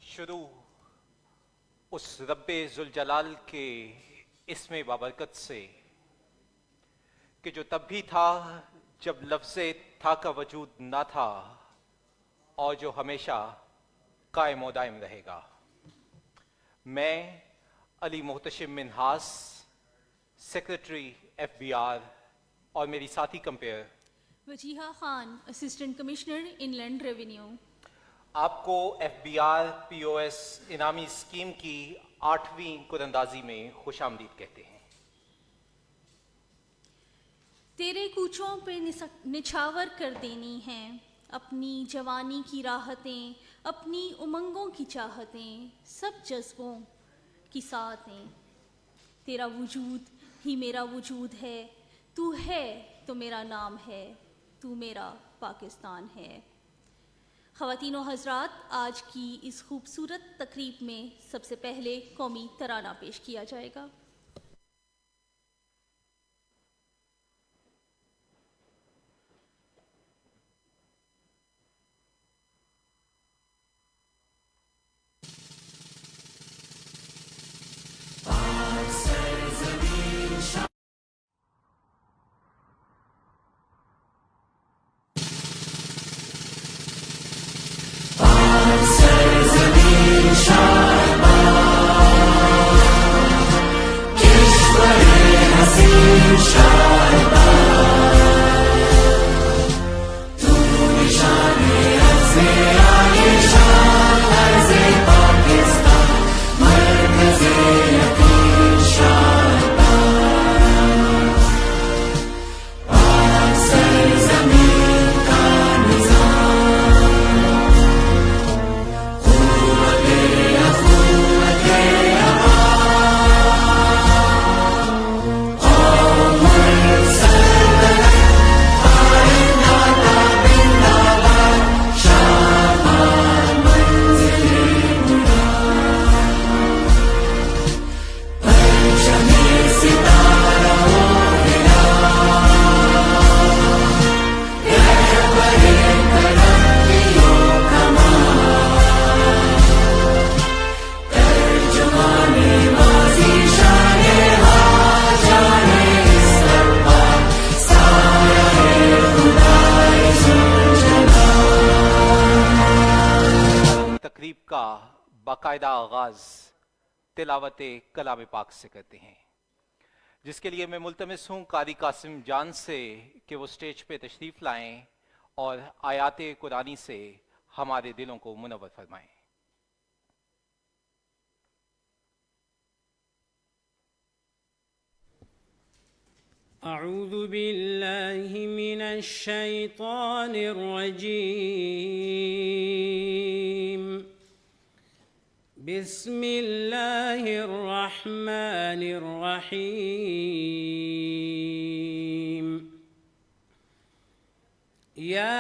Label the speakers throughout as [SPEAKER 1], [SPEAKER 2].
[SPEAKER 1] شروع اس رب ذوالجلال کے اسم بابرکت سے کہ جو تب بھی تھا جب لفظ تھا کا وجود نہ تھا اور جو ہمیشہ قائم و دائم رہے گا۔ میں علی محتشم منہاس، سیکریٹری FBR، اور میری ساتھی compere
[SPEAKER 2] Wajiha Khan, assistant commissioner inland revenue,
[SPEAKER 1] آپ کو FBR POS انعامی اسکیم کی 8ویں قراردادی میں خوش آمدید کہتے ہیں۔
[SPEAKER 2] تیرے کوچوں پہ نچھاور کر دینی ہیں اپنی جوانی کی راحتیں، اپنی امنگوں کی چاہتیں، سب جذبوں کی ساتیں۔ تیرا وجود ہی میرا وجود ہے، تو ہے تو میرا نام ہے، تو میرا پاکستان ہے۔ خواتین و حضرات، آج کی اس خوبصورت تقریب میں سب سے پہلے قومی ترانہ پیش کیا جائے گا۔
[SPEAKER 1] باقاعدہ آغاز تلاوت کلام پاک سے کرتے ہیں، جس کے لیے میں ملتمس ہوں قاری قاسم جان سے کہ وہ سٹیج پہ تشریف لائیں اور آیات قرآنی سے ہمارے دلوں کو منور فرمائیں۔
[SPEAKER 3] اعوذ باللہ من الشیطان الرجیم، بسم اللہ الرحمن الرحیم۔ یا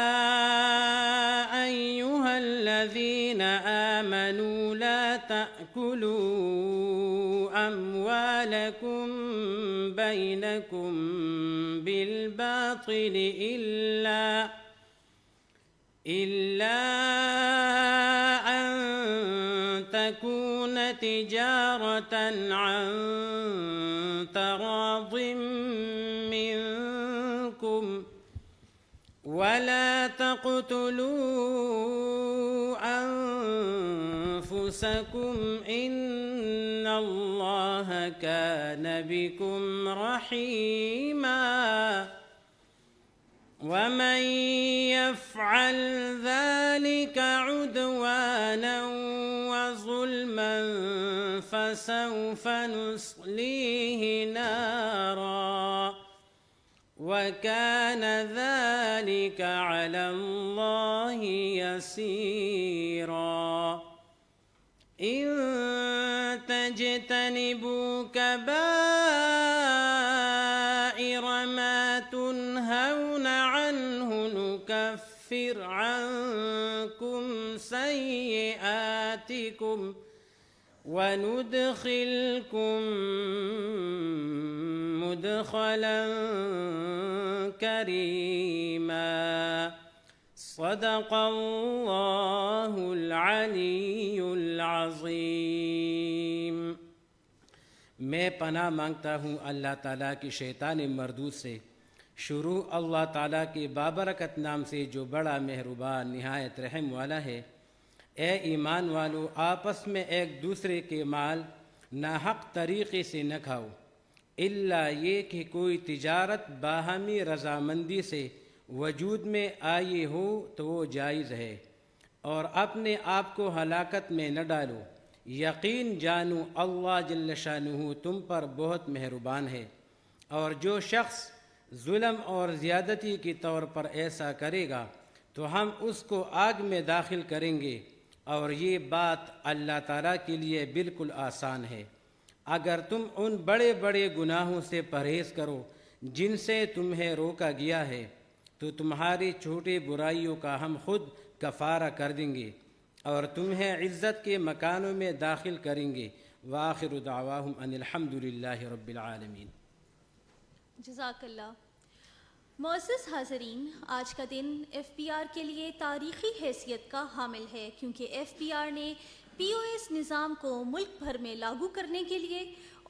[SPEAKER 3] ایہا الذین آمنوا لا تأکلوا اموالکم بینکم بالباطل إلا أن تكون تجارة عن تراض منكم، ولا تقتلوا أنفسكم إن الله كان بكم رحيما، ومن يفعل ذلك عدوانا وظلما فسوف نصليه نارا، وكان ذلك على الله يسيرا۔ إن تجتنبوا كبائر ما تنهون عنه نكفر عنكم سيئاتكم وندخلكم مدخلا كريما۔ صدق اللہ العلی العظیم۔ میں پناہ مانگتا ہوں اللہ تعالیٰ کی شیطان مردود سے۔ شروع اللہ تعالیٰ کے بابرکت نام سے جو بڑا مہربان نہایت رحم والا ہے۔ اے ایمان والو، آپس میں ایک دوسرے کے مال ناحق طریقے سے نہ کھاؤ، الا یہ کہ کوئی تجارت باہمی رضامندی سے وجود میں آئی ہو تو وہ جائز ہے، اور اپنے آپ کو ہلاکت میں نہ ڈالو، یقین جانو اللہ جل شانہ تم پر بہت مہربان ہے۔ اور جو شخص ظلم اور زیادتی کے طور پر ایسا کرے گا تو ہم اس کو آگ میں داخل کریں گے، اور یہ بات اللہ تعالیٰ کے لیے بالکل آسان ہے۔ اگر تم ان بڑے بڑے گناہوں سے پرہیز کرو جن سے تمہیں روکا گیا ہے تو تمہاری چھوٹی برائیوں کا ہم خود کفارہ کر دیں گے اور تمہیں عزت کے مکانوں میں داخل کریں گے۔ وآخر دعواہم ان الحمد للہ رب العالمین۔
[SPEAKER 2] جزاک اللہ۔ معزز حاضرین، آج کا دن ایف بی آر کے لیے تاریخی حیثیت کا حامل ہے، کیونکہ ایف بی آر نے پی او ایس نظام کو ملک بھر میں لاگو کرنے کے لیے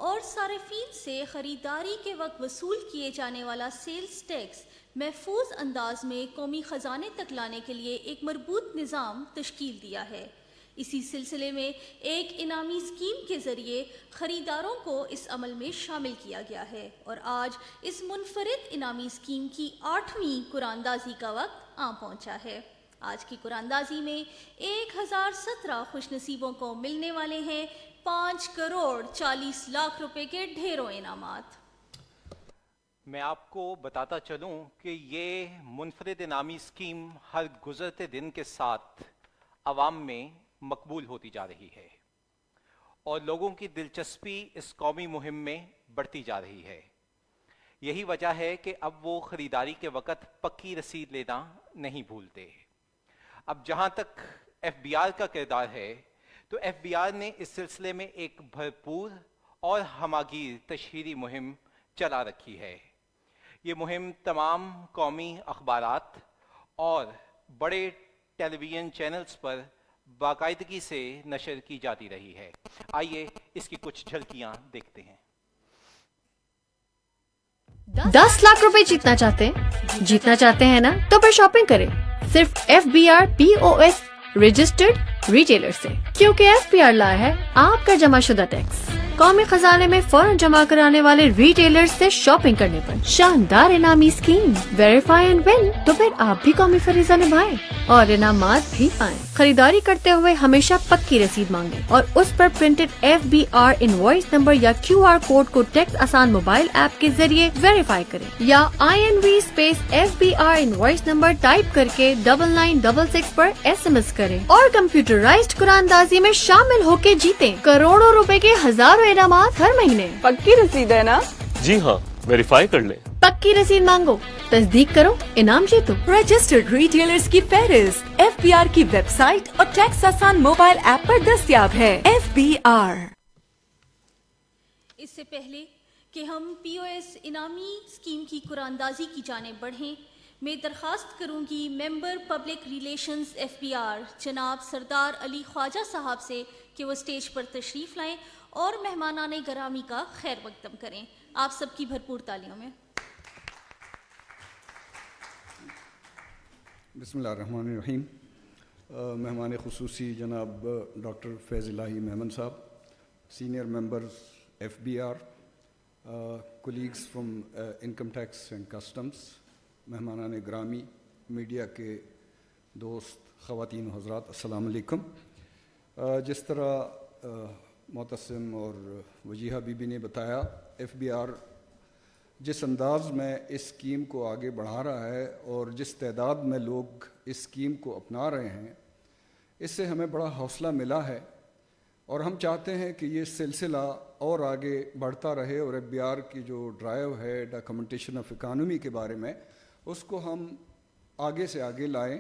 [SPEAKER 2] اور صارفین سے خریداری کے وقت وصول کیے جانے والا سیلز ٹیکس محفوظ انداز میں قومی خزانے تک لانے کے لیے ایک مربوط نظام تشکیل دیا ہے۔ اسی سلسلے میں ایک انعامی اسکیم کے ذریعے خریداروں کو اس عمل میں شامل کیا گیا ہے، اور آج اس منفرد انعامی اسکیم کی 8ویں قراندازی کا وقت آ پہنچا ہے۔ آج کی قراندازی میں 1017 خوش نصیبوں کو ملنے والے ہیں 5,40,00,000 روپے کے ڈھیروں انعامات۔
[SPEAKER 1] میں آپ کو بتاتا چلوں کہ یہ منفرد انعامی اسکیم ہر گزرتے دن کے ساتھ عوام میں مقبول ہوتی جا رہی ہے اور لوگوں کی دلچسپی اس قومی مہم میں بڑھتی جا رہی ہے۔ یہی وجہ ہے کہ اب وہ خریداری کے وقت پکی رسید لینا نہیں بھولتے۔ اب جہاں تک ایف بی آر کا کردار ہے تو ایف بی آر نے اس سلسلے میں ایک بھرپور اور ہماگیر تشہیری مہم چلا رکھی ہے۔ یہ مہم تمام قومی اخبارات اور بڑے ٹیلی ویژن چینلز پر باقاعدگی سے نشر کی جاتی رہی ہے۔ آئیے اس کی کچھ جھلکیاں دیکھتے ہیں۔
[SPEAKER 4] 10 لاکھ روپے جیتنا چاہتے ہیں نا؟ تو پھر شاپنگ کریں صرف FBR POS رجسٹرڈ ریٹیلر سے، کیونکہ FBR لایا ہے آپ کا جمع شدہ ٹیکس قومی خزانے میں فوراً جمع کرانے والے ریٹیلر سے شاپنگ کرنے پر شاندار انعامی اسکیم ویریفائی اینڈ ون، تو پھر آپ بھی قومی فریضہ نبھائیں اور انعامات بھی پائیں۔ خریداری کرتے ہوئے ہمیشہ پکی رسید مانگیں اور اس پر پرنٹڈ FBR انوائس نمبر یا QR کوڈ کو ٹیکس آسان موبائل ایپ کے ذریعے ویریفائی کریں، یا INV/FBR انوائس نمبر ٹائپ کر کے 9966 پر SMS کریں اور کمپیوٹرائزڈ قراندازی میں شامل ہو کے جیتیں کروڑوں روپے کے ہزاروں انعامات ہر مہینے۔
[SPEAKER 5] پکی رسید ہے نا؟
[SPEAKER 6] جی ہاں، ویریفائی کر لیں۔
[SPEAKER 4] پکی رسید مانگو، تصدیق کرو، انعام جیتو۔
[SPEAKER 5] رجسٹرڈ ریٹیلرز کی فہرست FBR کی ویب سائٹ اور ٹیکس آسان موبائل ایپ پر دستیاب ہے۔ FBR۔
[SPEAKER 2] اس سے پہلے کہ ہم POS انعامی اسکیم کی قراندازی کی جانب بڑھیں، میں درخواست کروں گی ممبر پبلک ریلیشنز FBR جناب سردار علی خواجہ صاحب سے کہ وہ اسٹیج پر تشریف لائیں اور مہمانان گرامی کا خیر مقدم کریں۔ آپ سب کی بھرپور تالیوں میں۔
[SPEAKER 7] بسم اللہ الرحمن الرحیم۔ مہمان خصوصی جناب doctor Faiz Elahi Memon sahib, senior members FBR، colleagues from income tax and customs, مہمانان گرامی، میڈیا کے دوست، خواتین و حضرات، السلام علیکم۔ جس طرح معتصم اور وجیہہ بی بی نے بتایا، FBR جس انداز میں اس اسکیم کو آگے بڑھا رہا ہے اور جس تعداد میں لوگ اس اسکیم کو اپنا رہے ہیں، اس سے ہمیں بڑا حوصلہ ملا ہے اور ہم چاہتے ہیں کہ یہ سلسلہ اور آگے بڑھتا رہے اور FBR کی جو ڈرائیو ہے ڈاکومنٹیشن آف اکانومی کے بارے میں، اس کو ہم آگے سے آگے لائیں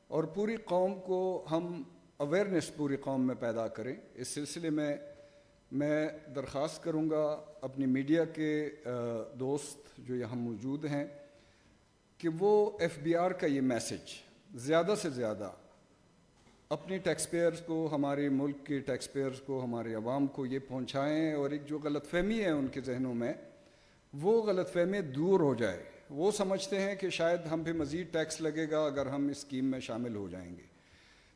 [SPEAKER 7] اور پوری قوم کو ہم اویئرنیس پوری قوم میں پیدا کریں۔ اس سلسلے میں درخواست کروں گا اپنی میڈیا کے دوست جو یہاں موجود ہیں کہ وہ FBR کا یہ میسج زیادہ سے زیادہ اپنے ٹیکس پیئرز کو، ہمارے ملک کے ٹیکس پیئرز کو، ہمارے عوام کو یہ پہنچائیں، اور ایک جو غلط فہمی ہے ان کے ذہنوں میں وہ غلط فہمی دور ہو جائے. وہ سمجھتے ہیں کہ شاید ہم پہ مزید ٹیکس لگے گا اگر ہم اس اسکیم میں شامل ہو جائیں گے.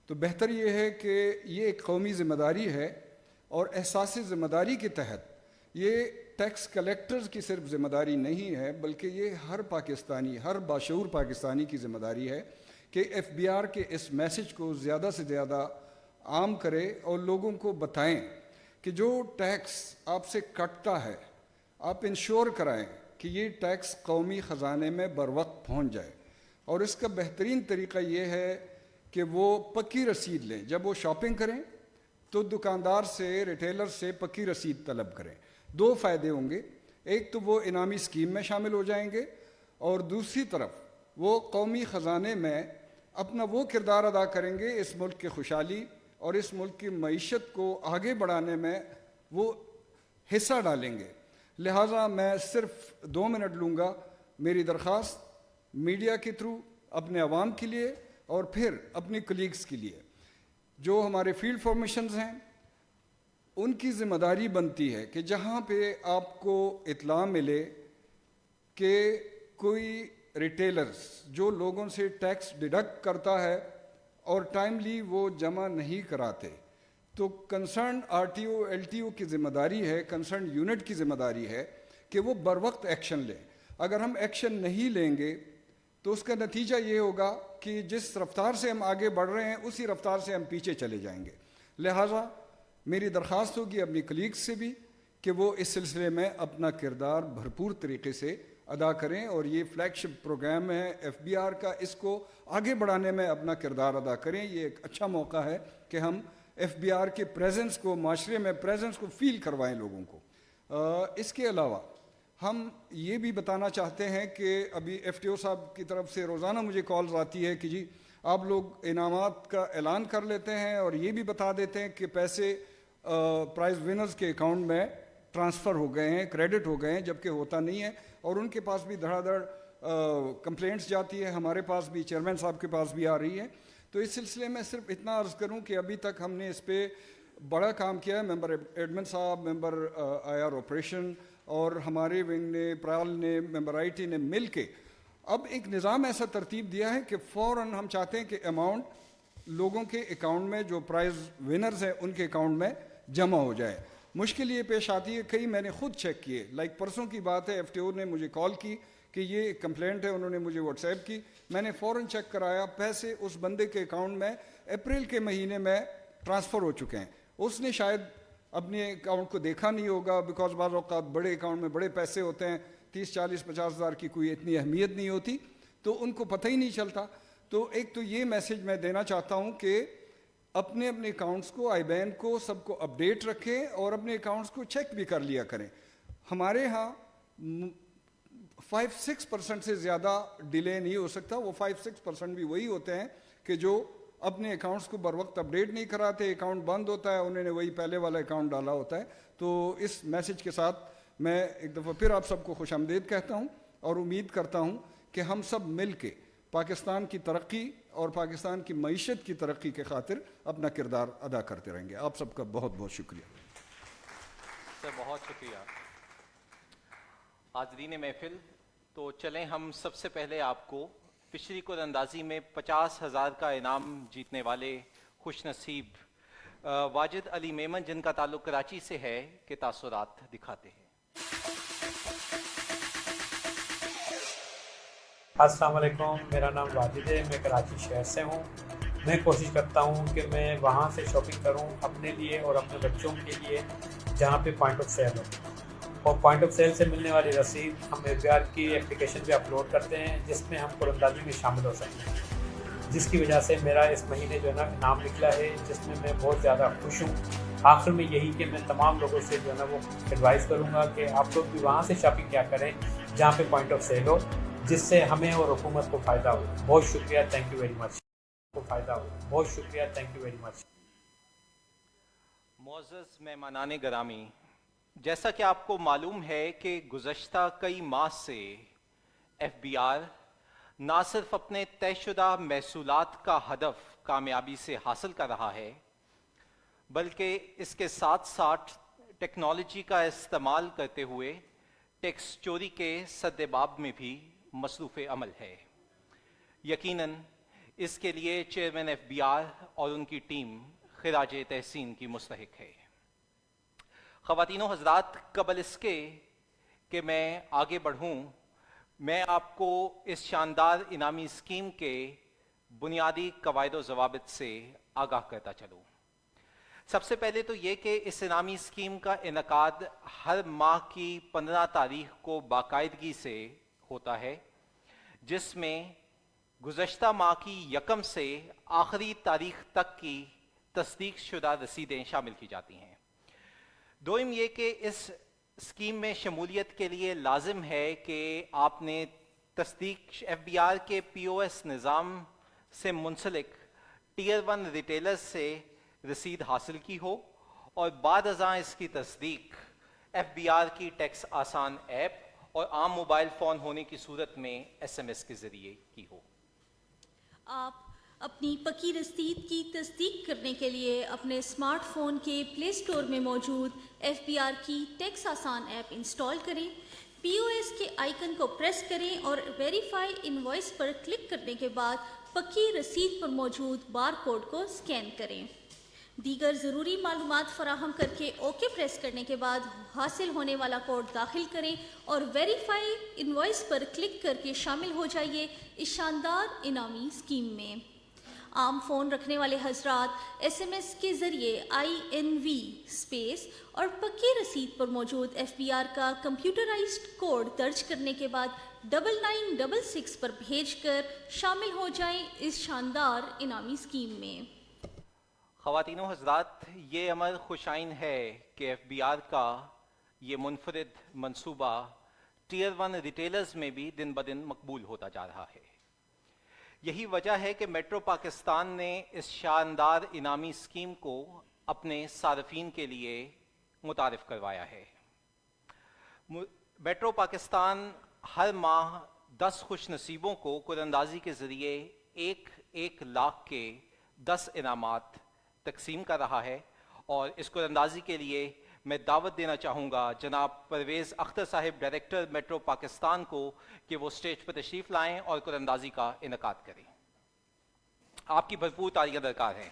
[SPEAKER 7] تو بہتر یہ ہے کہ یہ ایک قومی ذمہ داری ہے، اور احساس ذمہ داری کے تحت یہ ٹیکس کلیکٹرز کی صرف ذمہ داری نہیں ہے، بلکہ یہ ہر پاکستانی، ہر باشعور پاکستانی کی ذمہ داری ہے کہ ایف بی آر کے اس میسج کو زیادہ سے زیادہ عام کرے اور لوگوں کو بتائیں کہ جو ٹیکس آپ سے کٹتا ہے آپ انشور کرائیں کہ یہ ٹیکس قومی خزانے میں بر وقت پہنچ جائے. اور اس کا بہترین طریقہ یہ ہے کہ وہ پکی رسید لیں. جب وہ شاپنگ کریں تو دکاندار سے، ریٹیلر سے پکی رسید طلب کریں. 2 فائدے ہوں گے. ایک تو وہ انعامی اسکیم میں شامل ہو جائیں گے، اور دوسری طرف وہ قومی خزانے میں اپنا وہ کردار ادا کریں گے، اس ملک کی خوشحالی اور اس ملک کی معیشت کو آگے بڑھانے میں وہ حصہ ڈالیں گے. لہٰذا میں صرف 2 منٹ لوں گا. میری درخواست میڈیا کے تھرو اپنے عوام کے لیے اور پھر اپنی کلیگز کے لیے، جو ہمارے فیلڈ فارمیشنز ہیں، ان کی ذمہ داری بنتی ہے کہ جہاں پہ آپ کو اطلاع ملے کہ کوئی ریٹیلرز جو لوگوں سے ٹیکس ڈیڈکٹ کرتا ہے اور ٹائملی وہ جمع نہیں کراتے، تو concern R T O, L T O کی ذمہ داری ہے، کنسرن یونٹ کی ذمہ داری ہے کہ وہ بر وقت ایکشن لیں. اگر ہم ایکشن نہیں لیں گے تو اس کا نتیجہ یہ ہوگا کہ جس رفتار سے ہم آگے بڑھ رہے ہیں اسی رفتار سے ہم پیچھے چلے جائیں گے. لہٰذا میری درخواست ہوگی اپنی کلیگز سے بھی کہ وہ اس سلسلے میں اپنا کردار بھرپور طریقے سے ادا کریں، اور یہ فلیگ شپ پروگرام ہے ایف بی آر کا، اس کو آگے بڑھانے میں اپنا کردار ادا کریں. یہ ایک اچھا موقع ہے کہ ہم ایف بی آر کے پریزنس کو، معاشرے میں پریزنس کو فیل کروائیں لوگوں کو. اس کے علاوہ ہم یہ بھی بتانا چاہتے ہیں کہ ابھی ایف ٹی او صاحب کی طرف سے روزانہ مجھے کالز آتی ہے کہ جی آپ لوگ انعامات کا اعلان کر لیتے ہیں اور یہ بھی بتا دیتے ہیں کہ پیسے پرائز ونرز کے اکاؤنٹ میں ٹرانسفر ہو گئے ہیں، کریڈٹ ہو گئے ہیں، جبکہ ہوتا نہیں ہے. اور ان کے پاس بھی دھڑا دھڑ کمپلینٹس جاتی ہے، ہمارے پاس بھی، چیئرمین صاحب کے پاس بھی آ رہی ہے. تو اس سلسلے میں صرف اتنا عرض کروں کہ ابھی تک ہم نے اس پہ بڑا کام کیا ہے. ممبر ایڈمن صاحب، ممبر آئی آر آپریشن اور ہمارے ونگ نے، پرال نے، ممبر آئی ٹی نے مل کے اب ایک نظام ایسا ترتیب دیا ہے کہ فوراً ہم چاہتے ہیں کہ اماؤنٹ لوگوں کے اکاؤنٹ میں، جو پرائز ونرز ہیں ان کے اکاؤنٹ میں جمع ہو جائے. مشکل یہ پیش آتی ہے، کئی میں نے خود چیک کیے، لائک پرسوں کی بات ہے، ایف ٹی او نے مجھے کال کی کہ یہ ایک کمپلینٹ ہے، انہوں نے مجھے واٹس ایپ کی، میں نے فوراً چیک کرایا، پیسے اس بندے کے اکاؤنٹ میں اپریل کے مہینے میں ٹرانسفر ہو چکے ہیں. اس نے شاید اپنے اکاؤنٹ کو دیکھا نہیں ہوگا، بیکاز بعض اوقات بڑے اکاؤنٹ میں بڑے پیسے ہوتے ہیں، 30، 40، 50 ہزار کی کوئی اتنی اہمیت نہیں ہوتی، تو ان کو پتہ ہی نہیں چلتا. تو ایک تو یہ میسج میں دینا چاہتا ہوں کہ اپنے اکاؤنٹس کو، آئی بین کو، سب کو اپڈیٹ رکھیں اور اپنے اکاؤنٹس کو چیک بھی کر لیا کریں. ہمارے ہاں 5-6% سے زیادہ ڈیلے نہیں ہو سکتا. وہ 5-6% بھی وہی ہوتے ہیں کہ جو اپنے اکاؤنٹس کو بر وقت اپڈیٹ نہیں کراتے، اکاؤنٹ بند ہوتا ہے، انہوں نے وہی پہلے والا اکاؤنٹ ڈالا ہوتا ہے. تو اس میسج کے ساتھ میں ایک دفعہ پھر آپ سب کو خوش آمدید کہتا ہوں اور امید کرتا ہوں کہ ہم سب مل کے پاکستان کی ترقی اور پاکستان کی معیشت کی ترقی کے خاطر اپنا کردار ادا کرتے رہیں گے. آپ سب کا بہت بہت شکریہ.
[SPEAKER 1] سر بہت شکریہ. حاضرین محفل، تو چلیں ہم سب سے پہلے آپ کو پچھلی قدر اندازی میں 50,000 کا انعام جیتنے والے خوش نصیب واجد علی میمن، جن کا تعلق کراچی سے ہے، کے تاثرات دکھاتے ہیں.
[SPEAKER 8] السلام علیکم، میرا نام واجد ہے، میں کراچی شہر سے ہوں. میں کوشش کرتا ہوں کہ میں وہاں سے شاپنگ کروں اپنے لیے اور اپنے بچوں کے لیے جہاں پہ پوائنٹ آف سیل ہو، اور پوائنٹ آف سیل سے ملنے والی رسید ہم ایف بی آر کی اپلیکیشن پہ اپلوڈ کرتے ہیں، جس میں ہم قرآن میں شامل ہو سکتے ہیں، جس کی وجہ سے میرا اس مہینے جو ہے نا انعام نکلا ہے، جس میں میں بہت زیادہ خوش ہوں. آخر میں یہی کہ میں تمام لوگوں سے جو ہے نا وہ ایڈوائز کروں گا کہ آپ لوگ بھی وہاں سے شاپنگ کیا کریں جہاں پہ پوائنٹ آف سیل ہو، جس سے ہمیں اور حکومت کو فائدہ ہو. بہت شکریہ، تھینک یو ویری مچ. بہت شکریہ، تھینک یو ویری مچ.
[SPEAKER 1] معزز مہمانان گرامی، جیسا کہ آپ کو معلوم ہے کہ گزشتہ کئی ماہ سے ایف بی آر نہ صرف اپنے طے شدہ محصولات کا ہدف کامیابی سے حاصل کر رہا ہے بلکہ اس کے ساتھ ساتھ ٹیکنالوجی کا استعمال کرتے ہوئے ٹیکس چوری کے سدباب میں بھی مصروف عمل ہے۔ یقیناً اس کے لیے چیئرمین ایف بی آر اور ان کی ٹیم خراج تحسین کی مستحق ہے۔ خواتین و حضرات، قبل اس کے کہ میں آگے بڑھوں، میں آپ کو اس شاندار انعامی اسکیم کے بنیادی قواعد و ضوابط سے آگاہ کرتا چلوں۔ سب سے پہلے تو یہ کہ اس انعامی اسکیم کا انعقاد ہر ماہ کی 15 تاریخ کو باقاعدگی سے ہوتا ہے، جس میں گزشتہ ماہ کی 1 سے آخری تاریخ تک کی تصدیق شدہ رسیدیں شامل کی جاتی ہیں۔ دوم یہ کہ اس اسکیم میں شمولیت کے لیے لازم ہے کہ آپ نے تصدیق ایف بی آر کے پی او ایس نظام سے منسلک ٹیئر 1 ریٹیلر سے رسید حاصل کی ہو اور بعد ازاں اس کی تصدیق ایف بی آر کی ٹیکس آسان ایپ اور عام موبائل فون ہونے کی صورت میں ایس ایم ایس کے ذریعے کی ہو۔
[SPEAKER 2] آپ اپنی پکی رسید کی تصدیق کرنے کے لیے اپنے اسمارٹ فون کے پلے اسٹور میں موجود ایف بی آر کی ٹیکس آسان ایپ انسٹال کریں، پی او ایس کے آئیکن کو پریس کریں اور ویریفائی انوائس پر کلک کرنے کے بعد پکی رسید پر موجود بار کوڈ کو اسکین کریں۔ دیگر ضروری معلومات فراہم کر کے اوکے پریس کرنے کے بعد حاصل ہونے والا کوڈ داخل کریں اور ویریفائی انوائس پر کلک کر کے شامل ہو جائیے اس شاندار انعامی اسکیم میں۔ عام فون رکھنے والے حضرات ایس ایم ایس کے ذریعے INV اسپیس اور پکی رسید پر موجود ایف بی آر کا کمپیوٹرائزڈ کوڈ درج کرنے کے بعد 9966 پر بھیج کر شامل ہو جائیں اس شاندار انعامی اسکیم میں۔
[SPEAKER 1] خواتین و حضرات، یہ امر خوش آئین ہے کہ ایف بی آر کا یہ منفرد منصوبہ ٹیئر 1 ریٹیلرز میں بھی دن بدن مقبول ہوتا جا رہا ہے۔ یہی وجہ ہے کہ میٹرو پاکستان نے اس شاندار انعامی اسکیم کو اپنے صارفین کے لیے متعارف کروایا ہے۔ میٹرو پاکستان ہر ماہ 10 خوش نصیبوں کو قراندازی کے ذریعے 1 لاکھ کے 10 انعامات تقسیم کر رہا ہے، اور اس قراندازی کے لیے میں دعوت دینا چاہوں گا جناب پرویز اختر صاحب، ڈائریکٹر میٹرو پاکستان کو، کہ وہ اسٹیج پر تشریف لائیں اور قراندازی کا انعقاد کریں۔ آپ کی بھرپور تالیاں درکار ہیں۔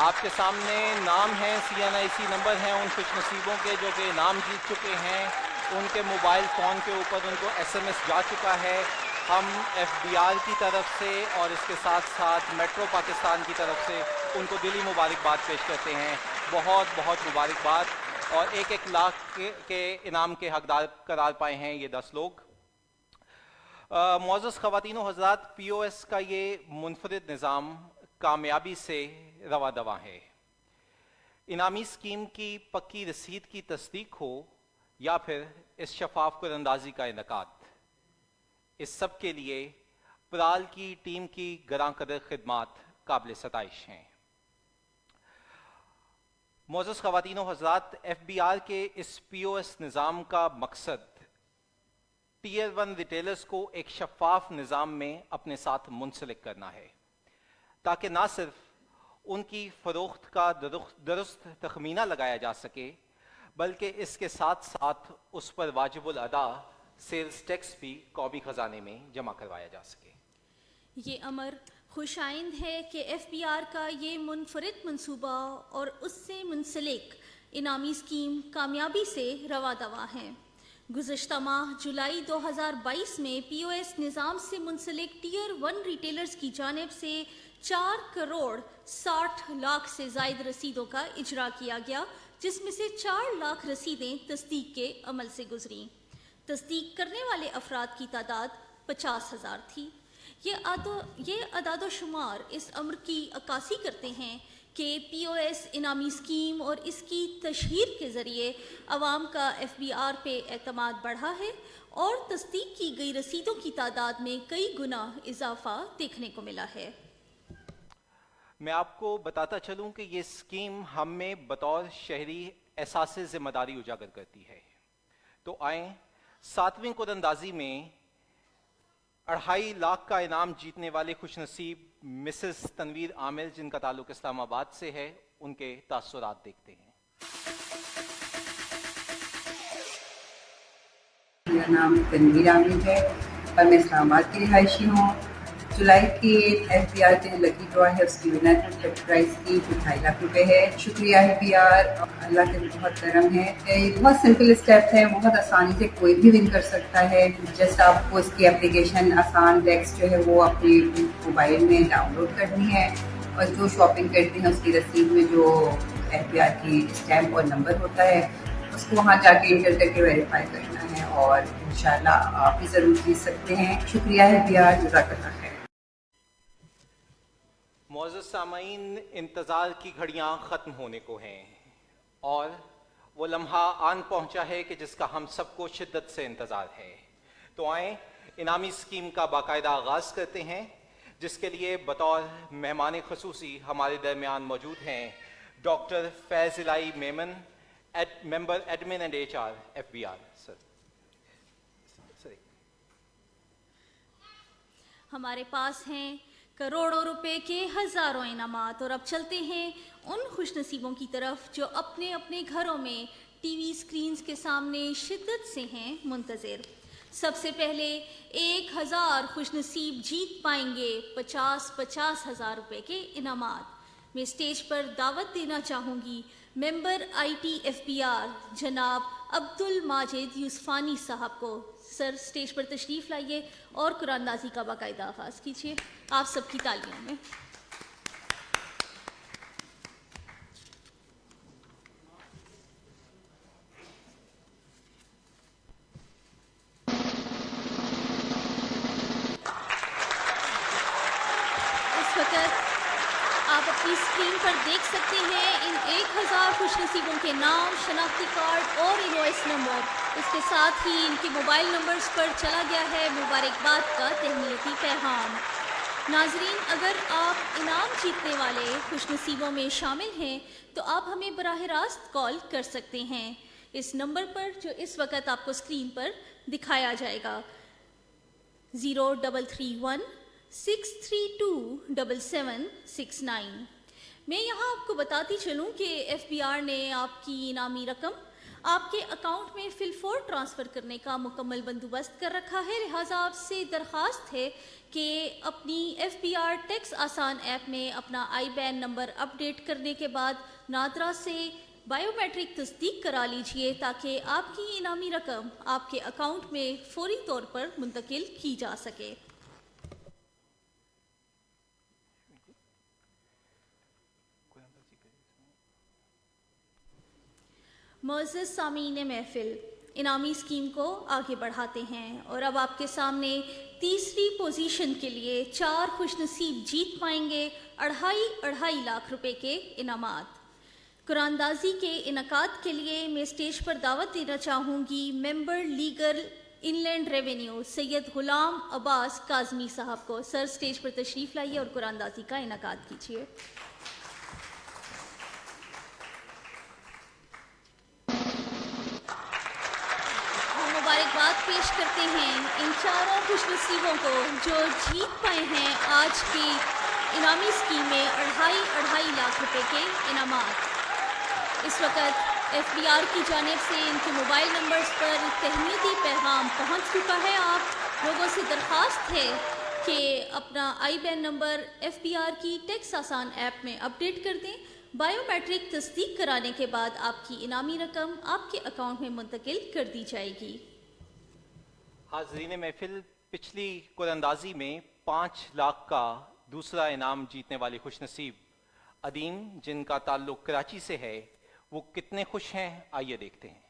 [SPEAKER 1] آپ کے سامنے نام ہیں، CNIC نمبر ہیں ان خوش نصیبوں کے جو کہ انعام جیت چکے ہیں۔ ان کے موبائل فون کے اوپر ان کو SMS جا چکا ہے۔ ہم FBR کی طرف سے اور اس کے ساتھ ساتھ میٹرو پاکستان کی طرف سے ان کو دلی مبارکباد پیش کرتے ہیں۔ بہت بہت مبارکباد۔ اور 1 لاکھ کے انعام کے حقدار قرار پائے ہیں یہ 10 لوگ۔ معزز خواتین و حضرات، POS کا یہ منفرد نظام کامیابی سے رواں دواں ہے۔ انعامی اسکیم کی پکی رسید کی تصدیق ہو یا پھر اس شفاف قراندازی کا انعقاد، اس سب کے لیے پرال کی ٹیم کی گراں قدر خدمات قابل ستائش ہیں۔ معزز خواتین و حضرات، FBR کے اس POS نظام کا مقصد ٹیئر 1 ریٹیلرز کو ایک شفاف نظام میں اپنے ساتھ منسلک کرنا ہے، تاکہ نہ صرف ان کی فروخت کا درست تخمینہ لگایا جا سکے بلکہ اس کے ساتھ ساتھ اس پر واجب الادا سیلز ٹیکس بھی قومی خزانے میں جمع کروایا جا سکے۔
[SPEAKER 2] یہ امر خوش آئند ہے کہ FBR کا یہ منفرد منصوبہ اور اس سے منسلک انعامی اسکیم کامیابی سے رواں دواں ہے۔ گزشتہ ماہ جولائی 2022 میں POS نظام سے منسلک ٹیئر 1 ریٹیلرز کی جانب سے 4 کروڑ 60 لاکھ سے زائد رسیدوں کا اجرا کیا گیا، جس میں سے 4 لاکھ رسیدیں تصدیق کے عمل سے گزریں۔ تصدیق کرنے والے افراد کی تعداد 50,000 تھی۔ یہ اعداد و شمار اس امر کی عکاسی کرتے ہیں کہ POS انعامی اسکیم اور اس کی تشہیر کے ذریعے عوام کا FBR پہ اعتماد بڑھا ہے اور تصدیق کی گئی رسیدوں کی تعداد میں کئی گنا اضافہ دیکھنے کو ملا ہے۔
[SPEAKER 1] میں آپ کو بتاتا چلوں کہ یہ اسکیم ہم میں بطور شہری احساس ذمہ داری اجاگر کرتی ہے۔ تو آئیں 7ویں قرعہ اندازی میں 2.5 لاکھ کا انعام جیتنے والے خوش نصیب مسز تنویر عامر، جن کا تعلق اسلام آباد سے ہے، ان کے تاثرات دیکھتے ہیں۔
[SPEAKER 9] میرا نام تنویر عامر ہے اور میں اسلام آباد کی رہائشی ہوں۔ جولائی کی FBR جو لکی ڈرا ہے اس کی ونر پرائز کی 2.5 لاکھ روپے ہے۔ شکریہ FBR، اللہ کا بہت کرم ہے۔ یہ بہت سمپل اسٹیپ ہے، بہت آسانی سے کوئی بھی ون کر سکتا ہے۔ جسٹ آپ کو اس کی اپلیکیشن آسان ٹیکسٹ جو ہے وہ اپنے موبائل میں ڈاؤن لوڈ کرنی ہے اور جو شاپنگ کرتے ہیں اس کی رسید میں جو FBR کی اسٹیمپ اور نمبر ہوتا ہے اس کو وہاں جا کے انٹر کر کے ویریفائی کرنا ہے اور انشاءاللہ آپ بھی ضرور جیت سکتے ہیں۔ شکریہ FBR، جزاک اللہ خیر۔
[SPEAKER 1] معزز سامعین، انتظار کی گھڑیاں ختم ہونے کو ہیں اور وہ لمحہ آن پہنچا ہے کہ جس کا ہم سب کو شدت سے انتظار ہے۔ تو آئیں انعامی اسکیم کا باقاعدہ آغاز کرتے ہیں، جس کے لیے بطور مہمان خصوصی ہمارے درمیان موجود ہیں doctor Faiz Elahi Memon, member admin and HR FBR۔ سر
[SPEAKER 2] ہمارے پاس ہیں کروڑوں روپے کے ہزاروں انعامات، اور اب چلتے ہیں ان خوش نصیبوں کی طرف جو اپنے اپنے گھروں میں ٹی وی اسکرینز کے سامنے شدت سے ہیں منتظر۔ سب سے پہلے 1000 خوش نصیب جیت پائیں گے 50 ہزار روپے کے انعامات۔ میں اسٹیج پر دعوت دینا چاہوں گی ممبر IT FBR جناب عبد الماجد یوسفانی صاحب کو۔ سر اسٹیج پر تشریف لائیے اور قرآن اندازی کا باقاعدہ آغاز کیجیے آپ سب کی تالیوں میں۔ اس وقت آپ اپنی اسکرین پر دیکھ سکتے ہیں ان 1000 خوش نصیبوں کے نام، شناختی کارڈ اور انوائس نمبر۔ اس کے ساتھ ہی ان کے موبائل نمبرز پر چلا گیا ہے مبارکباد کا تہنیتی پیغام۔ ناظرین، اگر آپ انعام جیتنے والے خوش نصیبوں میں شامل ہیں تو آپ ہمیں براہ راست کال کر سکتے ہیں اس نمبر پر جو اس وقت آپ کو اسکرین پر دکھایا جائے گا، 0331 6327769۔ میں یہاں آپ کو بتاتی چلوں کہ FBR نے آپ کی انعامی رقم آپ کے اکاؤنٹ میں فی الفور ٹرانسفر کرنے کا مکمل بندوبست کر رکھا ہے، لہٰذا آپ سے درخواست ہے کہ اپنی FBR ٹیکس آسان ایپ میں اپنا IBAN نمبر اپڈیٹ کرنے کے بعد نادرا سے بائیو میٹرک تصدیق کرا لیجئے تاکہ آپ کی انعامی رقم آپ کے اکاؤنٹ میں فوری طور پر منتقل کی جا سکے۔ معزز سامعین محفل، انعامی اسکیم کو آگے بڑھاتے ہیں اور اب آپ کے سامنے تیسری پوزیشن کے لیے 4 خوش نصیب جیت پائیں گے 2.5 لاکھ روپے کے انعامات۔ قرآن اندازی کے انعقاد کے لیے میں اسٹیج پر دعوت دینا چاہوں گی ممبر لیگل انلینڈ ریونیو سید غلام عباس کاظمی صاحب کو۔ سر اسٹیج پر تشریف لائیے اور قرآن اندازی کا انعقاد کیجیے۔ مبارکباد پیش کرتے ہیں ان 4 خوش نصیبوں کو جو جیت پائے ہیں آج کی انعامی اسکیم میں 2.5 لاکھ روپے کے انعامات۔ اس وقت FBR کی جانب سے ان کے موبائل نمبرز پر تہنیتی پیغام پہنچ چکا ہے۔ آپ لوگوں سے درخواست ہے کہ اپنا IBAN نمبر FBR کی ٹیکس آسان ایپ میں اپڈیٹ کر دیں۔ بائیو میٹرک تصدیق کرانے کے بعد آپ کی انعامی رقم آپ کے اکاؤنٹ میں منتقل کر دی جائے گی۔
[SPEAKER 1] حاضرین محفل، پچھلی قرعہ اندازی میں 5 لاکھ کا دوسرا انعام جیتنے والے خوش نصیب عدیم، جن کا تعلق کراچی سے ہے، وہ کتنے خوش ہیں آئیے دیکھتے ہیں۔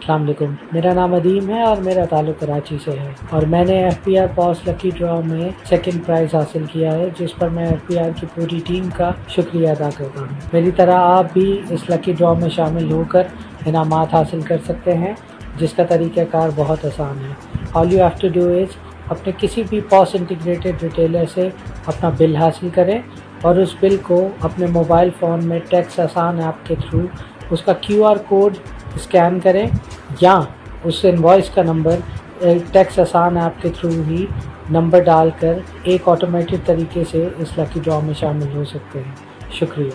[SPEAKER 8] السلام علیکم، میرا نام ادیم ہے اور میرا تعلق کراچی سے ہے، اور میں نے ایف پی آر پاس لکی ڈرا میں سیکنڈ پرائز حاصل کیا ہے، جس پر میں ایف پی آر کی پوری ٹیم کا شکریہ ادا کرتا ہوں۔ میری طرح آپ بھی اس لکی ڈرا میں شامل ہو کر انعامات حاصل کر سکتے ہیں، جس کا طریقہ کار بہت آسان ہے۔ All you have to do is اپنے کسی بھی پاس انٹیگریٹڈ ریٹیلر سے اپنا بل حاصل کریں اور اس بل کو اپنے موبائل فون میں ٹیکس آسان ایپ کے تھرو اس کا کیو آر کوڈ اسکین کریں، یا اس انوائس کا نمبر ٹیکس آسان ایپ کے تھرو ہی نمبر ڈال کر ایک آٹومیٹڈ طریقے سے اس لکی ڈرا میں شامل ہو سکتے ہیں۔ شکریہ۔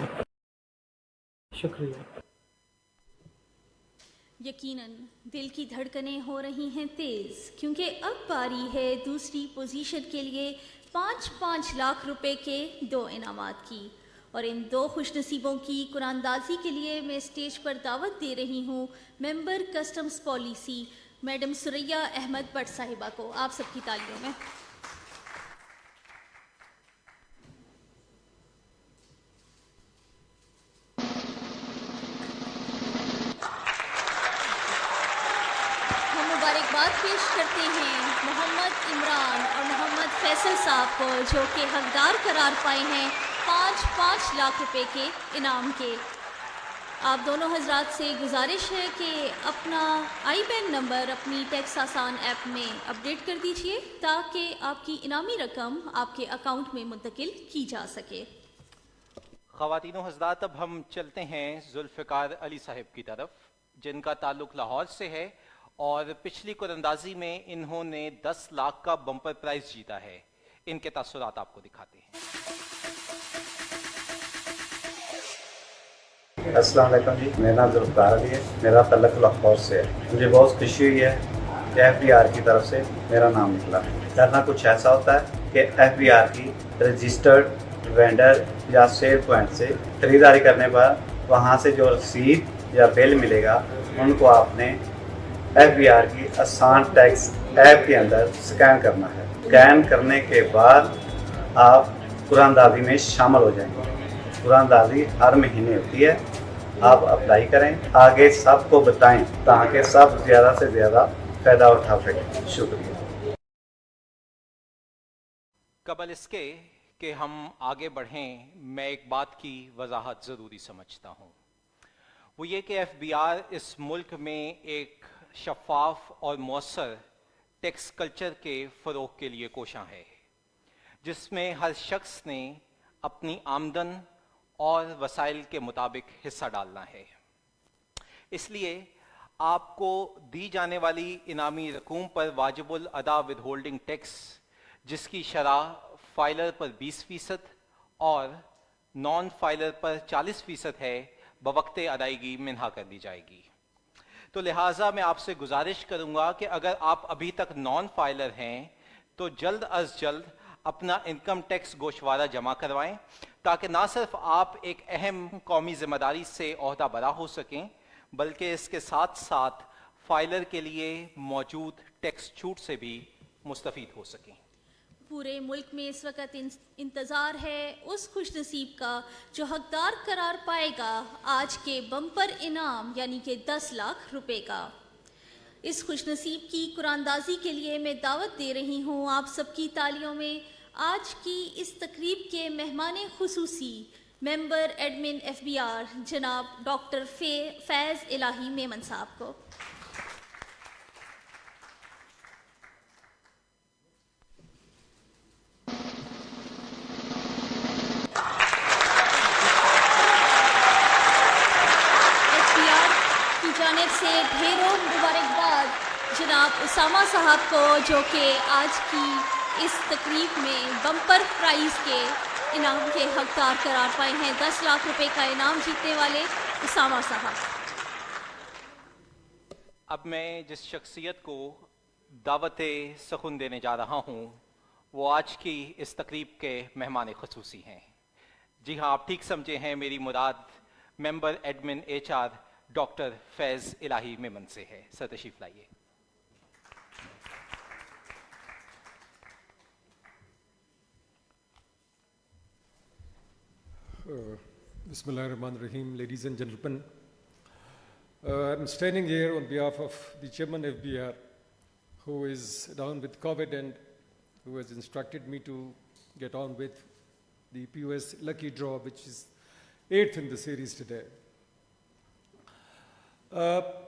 [SPEAKER 2] یقیناً دل کی دھڑکنیں ہو رہی ہیں تیز، کیونکہ اب باری ہے دوسری پوزیشن کے لیے 5 لاکھ روپے کے 2 انعامات کی، اور ان 2 خوش نصیبوں کی قرآن اندازی کے لیے میں اسٹیج پر دعوت دے رہی ہوں member customs policy madam Suraiya Ahmed Butt sahiba کو۔ آپ سب کی تالیوں میں۔ مبارکباد پیش کرتے ہیں محمد عمران اور محمد فیصل صاحب کو، جو کہ حقدار قرار پائے ہیں 5 لاکھ روپے کے انعام کے۔ آپ دونوں حضرات سے گزارش ہے کہ اپنا آئی بین نمبر اپنی ٹیکس آسان ایپ میں اپڈیٹ کر دیجئے، تاکہ آپ کی انعامی رقم آپ کے اکاؤنٹ میں منتقل کی جا سکے۔
[SPEAKER 1] خواتین و حضرات، اب ہم چلتے ہیں ذوالفقار علی صاحب کی طرف، جن کا تعلق لاہور سے ہے اور پچھلی قراندازی میں انہوں نے 10 لاکھ کا بمپر پرائز جیتا ہے۔ ان کے تاثرات آپ کو دکھاتے ہیں۔
[SPEAKER 10] السلام علیکم جی، میرا نام ذوالفقار علی ہے، میرا تعلق لاہور سے ہے۔ مجھے بہت خوشی ہوئی ہے کہ ایف بی آر کی طرف سے میرا نام نکلا۔ کرنا کچھ ایسا ہوتا ہے کہ ایف بی آر کی رجسٹرڈ وینڈر یا سیل پوائنٹ سے خریداری کرنے پر وہاں سے جو رسید یا بل ملے گا، ان کو آپ نے ایف بی آر کی آسان ٹیکس ایپ کے اندر سکین کرنا ہے۔ سکین کرنے کے بعد آپ قرآن اندازی میں شامل ہو جائیں گے۔ قرآن اندازی ہر مہینے ہوتی ہے، آپ اپلائی کریں، آگے سب کو بتائیں تاکہ سب زیادہ سے زیادہ فائدہ اٹھا سکیں۔ شکریہ۔
[SPEAKER 1] قبل اس کے کہ ہم آگے بڑھیں، میں ایک بات کی وضاحت ضروری سمجھتا ہوں، وہ یہ کہ ایف بی آر اس ملک میں ایک شفاف اور مؤثر ٹیکس کلچر کے فروغ کے لیے کوشاں ہے، جس میں ہر شخص نے اپنی آمدن اور وسائل کے مطابق حصہ ڈالنا ہے۔ اس لیے آپ کو دی جانے والی انعامی رقوم پر واجب الادا ود ہولڈنگ ٹیکس، جس کی شرح فائلر پر 20% اور نان فائلر پر 40% ہے، بوقت ادائیگی منہا کر دی جائے گی۔ تو لہٰذا میں آپ سے گزارش کروں گا کہ اگر آپ ابھی تک نان فائلر ہیں تو جلد از جلد اپنا انکم ٹیکس گوشوارہ جمع کروائیں، تاکہ نہ صرف آپ ایک اہم قومی ذمہ داری سے عہدہ برا ہو سکیں، بلکہ اس کے ساتھ ساتھ فائلر کے لیے موجود ٹیکس چھوٹ سے بھی مستفید ہو سکیں۔
[SPEAKER 2] پورے ملک میں اس وقت انتظار ہے اس خوش نصیب کا جو حقدار قرار پائے گا آج کے بمپر انعام یعنی کہ 10 لاکھ روپے کا۔ اس خوش نصیب کی قرآن اندازی کے لیے میں دعوت دے رہی ہوں آپ سب کی تالیوں میں آج کی اس تقریب کے مہمان خصوصی ممبر ایڈمن ایف بی آر جناب ڈاکٹر فیض الہی میمن صاحب کو۔ سے ڈھیروں مبارکباد جناب اسامہ صاحب کو، جو کہ آج کی اس تقریب میں بمپر پرائز کے انعام کے حقدار قرار پائے ہیں۔ 10 لاکھ روپے کا انعام جیتنے والے اسامہ صاحب۔
[SPEAKER 1] اب میں جس شخصیت کو دعوت سخن دینے جا رہا ہوں وہ آج کی اس تقریب کے مہمان خصوصی ہیں۔ جی ہاں، آپ ٹھیک سمجھے ہیں، میری مراد ممبر ایڈمن ایچ آر ڈاکٹر فیض الہی میمن سے ہے۔ سر تشریف لائیے۔
[SPEAKER 11] بسم اللہ الرحمن الرحیم۔ Ladies and gentlemen, I'm standing here on behalf of the chairman FBR, who is down with COVID and who has instructed me to get on with the POS lucky draw, which is 8th in the series today.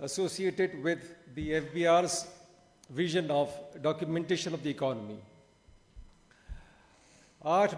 [SPEAKER 11] associated with the FBR's vision of documentation of the economy. 8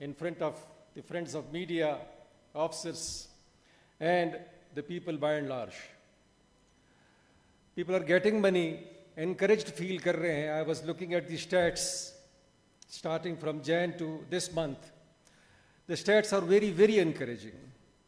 [SPEAKER 11] in front of the friends of media, officers and the people by and large. People are getting money, encouraged feel kar rahe hain. I was looking at the stats starting from Jan to this month. The stats are very, very encouraging.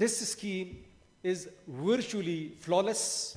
[SPEAKER 11] This scheme is virtually flawless,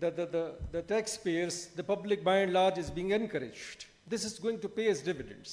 [SPEAKER 11] the taxpayers, the public by and large is being encouraged. This is going to pay as dividends.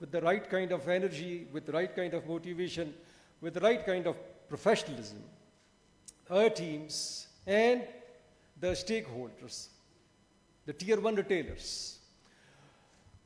[SPEAKER 11] with the right kind of energy, with the right kind of motivation, with the right kind of professionalism, our teams and the stakeholders, the Tier 1 retailers,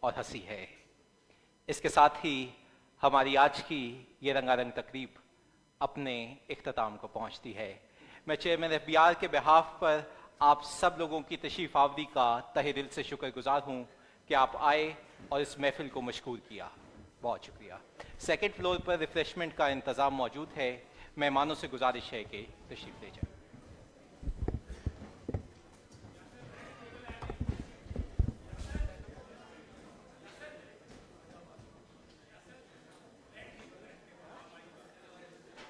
[SPEAKER 1] اور ہنسی ہے۔ اس کے ساتھ ہی ہماری آج کی یہ رنگا رنگ تقریب اپنے اختتام کو پہنچتی ہے۔ میں چیئرمین FBR کے بہاف پر آپ سب لوگوں کی تشریف آوری کا تہہ دل سے شکر گزار ہوں کہ آپ آئے اور اس محفل کو مشکور کیا۔ بہت شکریہ۔ سیکنڈ فلور پر ریفریشمنٹ کا انتظام موجود ہے، مہمانوں سے گزارش ہے کہ تشریف لے جائیں۔